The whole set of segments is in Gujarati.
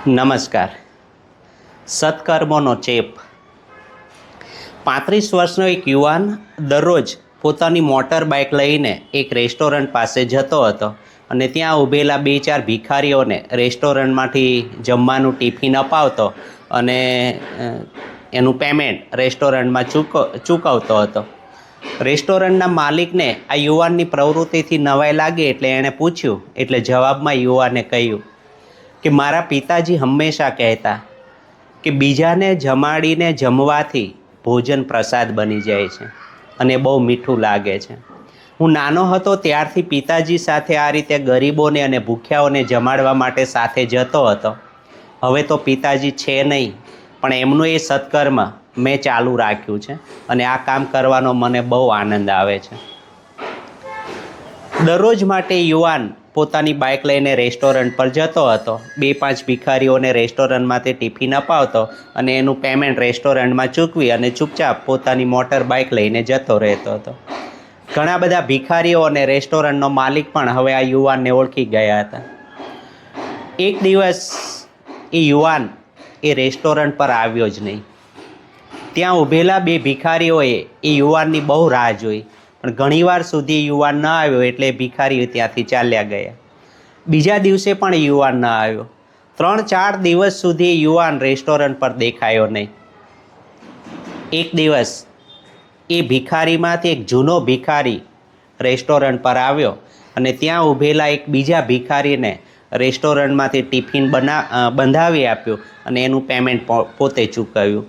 નમસ્કાર. સત્કર્મોનો ચેપ. 35 વર્ષનો એક યુવાન દરરોજ પોતાની મોટર બાઇક લઈને એક રેસ્ટોરન્ટ પાસે જતો હતો અને ત્યાં ઊભેલા 2-4 ભિખારીઓને રેસ્ટોરન્ટમાંથી જમવાનું ટિફિન અપાવતો અને એનું પેમેન્ટ રેસ્ટોરન્ટમાં ચૂકવતો હતો. રેસ્ટોરન્ટના માલિકને આ યુવાનની પ્રવૃત્તિથી નવાઈ લાગી એટલે એણે પૂછ્યું, એટલે જવાબમાં યુવાને કહ્યું કે મારા પિતાજી હંમેશા કહેતા કે બીજાને જમાડીને જમવાથી ભોજન પ્રસાદ બની જાય છે અને બહુ મીઠું લાગે છે. હું નાનો હતો ત્યારથી પિતાજી સાથે આ રીતે ગરીબોને અને ભૂખ્યાઓને જમાડવા માટે સાથે જતો હતો. હવે તો પિતાજી છે નહીં, પણ એમનું એ સત્કર્મ મેં ચાલુ રાખ્યું છે અને આ કામ કરવાનો મને બહુ આનંદ આવે છે. દરરોજ માટે યુવાન પોતાની બાઇક લઈને રેસ્ટોરન્ટ પર જતો હતો. 2-5 ભિખારીઓને રેસ્ટોરન્ટમાંથી ટિફિન અપાવતો અને એનું પેમેન્ટ રેસ્ટોરન્ટમાં ચૂકવી અને ચૂપચાપ પોતાની મોટર બાઇક લઈને જતો રહેતો હતો. ઘણા બધા ભિખારીઓ અને રેસ્ટોરન્ટનો માલિક પણ હવે આ યુવાનને ઓળખી ગયા હતા. એક દિવસ એ યુવાન એ રેસ્ટોરન્ટ પર આવ્યો જ નહીં. ત્યાં ઊભેલા 2 ભિખારીઓએ એ યુવાનની બહુ રાહ જોઈ, પણ ઘણીવાર સુધી યુવાન ન આવ્યો એટલે ભિખારીઓ ત્યાંથી ચાલ્યા ગયા. બીજા દિવસે પણ યુવાન ન આવ્યો. 3-4 દિવસ સુધી યુવાન રેસ્ટોરન્ટ પર દેખાયો નહીં. એક દિવસ એ ભિખારીમાંથી એક જૂનો ભિખારી રેસ્ટોરન્ટ પર આવ્યો અને ત્યાં ઊભેલા એક બીજા ભિખારીને રેસ્ટોરન્ટમાંથી ટિફિન બંધાવી આપ્યું અને એનું પેમેન્ટ પોતે ચૂકવ્યું.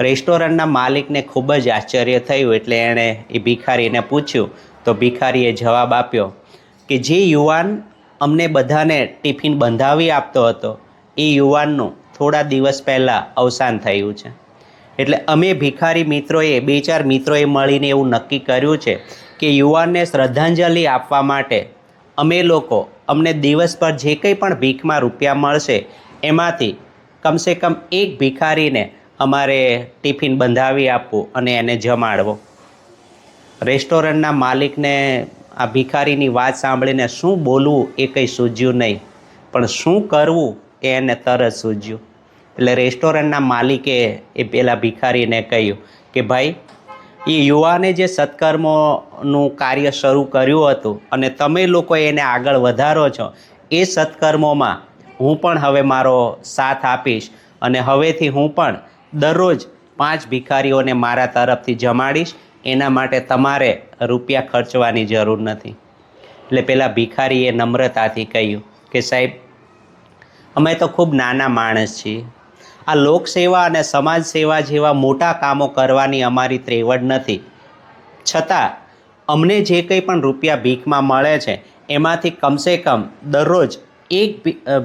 રેસ્ટોરન્ટના માલિકને ખૂબ જ આશ્ચર્ય થયું એટલે એણે એ ભિખારીને પૂછ્યું, તો ભિખારીએ જવાબ આપ્યો કે જે યુવાન અમને બધાને ટિફિન બંધાવી આપતો હતો એ યુવાનનું થોડા દિવસ પહેલાં અવસાન થયું છે. એટલે અમે ભિખારી મિત્રોએ 2-4 મિત્રોએ મળીને એવું નક્કી કર્યું છે કે યુવાનને શ્રદ્ધાંજલિ આપવા માટે અમે લોકો અમને દિવસ પર જે કંઈ પણ ભીખમાં રૂપિયા મળશે એમાંથી કમસે કમ એક ભિખારીને અમારે ટિફિન બંધાવી આપવું અને એને જમાડવો. રેસ્ટોરન્ટના માલિકને આ ભિખારીની વાત સાંભળીને શું બોલવું એ કંઈ સૂઝ્યું નહીં, પણ શું કરવું એ એને તરત સૂઝ્યું. એટલે રેસ્ટોરન્ટના માલિકે એ પેલા ભિખારીને કહ્યું કે ભાઈ, એ યુવાને જે સત્કર્મોનું કાર્ય શરૂ કર્યું હતું અને તમે લોકો એને આગળ વધારો છો, એ સત્કર્મોમાં હું પણ હવે મારો સાથ આપીશ અને હવેથી હું પણ દરરોજ 5 ભિખારીઓને મારા તરફથી જમાડીશ. એના માટે તમારે રૂપિયા ખર્ચવાની જરૂર નથી. એટલે પેલા ભિખારીએ નમ્રતાથી કહ્યું કે સાહેબ, અમે તો ખૂબ નાના માણસ છીએ. આ લોકસેવા અને સમાજ સેવા જેવા મોટા કામો કરવાની અમારી ત્રેવડ નથી. છતાં અમને જે કંઈ પણ રૂપિયા ભીખમાં મળે છે એમાંથી કમસે કમ દરરોજ એક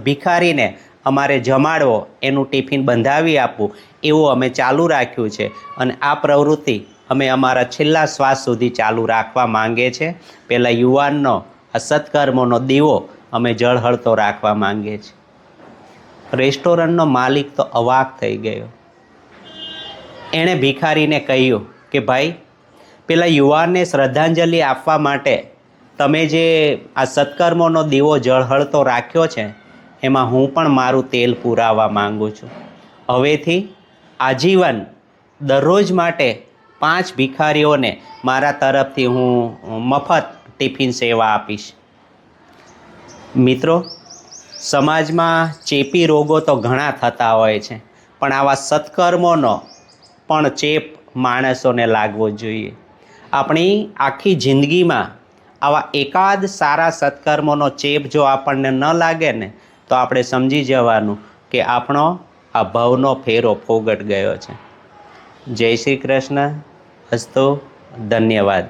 ભિખારીને અમારે જમાડવો, એનું ટિફિન બંધાવી આપવું, એવું અમે ચાલુ રાખ્યું છે અને આ પ્રવૃત્તિ અમે અમારા છેલ્લા શ્વાસ સુધી ચાલુ રાખવા માંગીએ છીએ. પહેલાં યુવાનનો આ સત્કર્મોનો દીવો અમે ઝળહળતો રાખવા માંગીએ છીએ. રેસ્ટોરન્ટનો માલિક તો અવાક થઈ ગયો. એણે ભિખારીને કહ્યું કે ભાઈ, પેલા યુવાનને શ્રદ્ધાંજલિ આપવા માટે તમે જે આ સત્કર્મોનો દીવો ઝળહળતો રાખ્યો છે એમાં હું પણ મારું તેલ પુરાવવા માગું છું. હવેથી આજીવન દરરોજ માટે 5 ભિખારીઓને મારા તરફથી હું મફત ટિફિન સેવા આપીશ. મિત્રો, સમાજમાં ચેપી રોગો તો ઘણા થતા હોય છે, પણ આવા સત્કર્મોનો પણ ચેપ માણસોને લાગવો જોઈએ. આપણી આખી જિંદગીમાં આવા એકાદ સારા સત્કર્મોનો ચેપ જો આપણને ન લાગે ને, તો આપણે સમજી જવાનું કે આપણો આ ભવનો ફેરો ફોગટ ગયો છે. જય શ્રી કૃષ્ણ. અસ્તુ. ધન્યવાદ.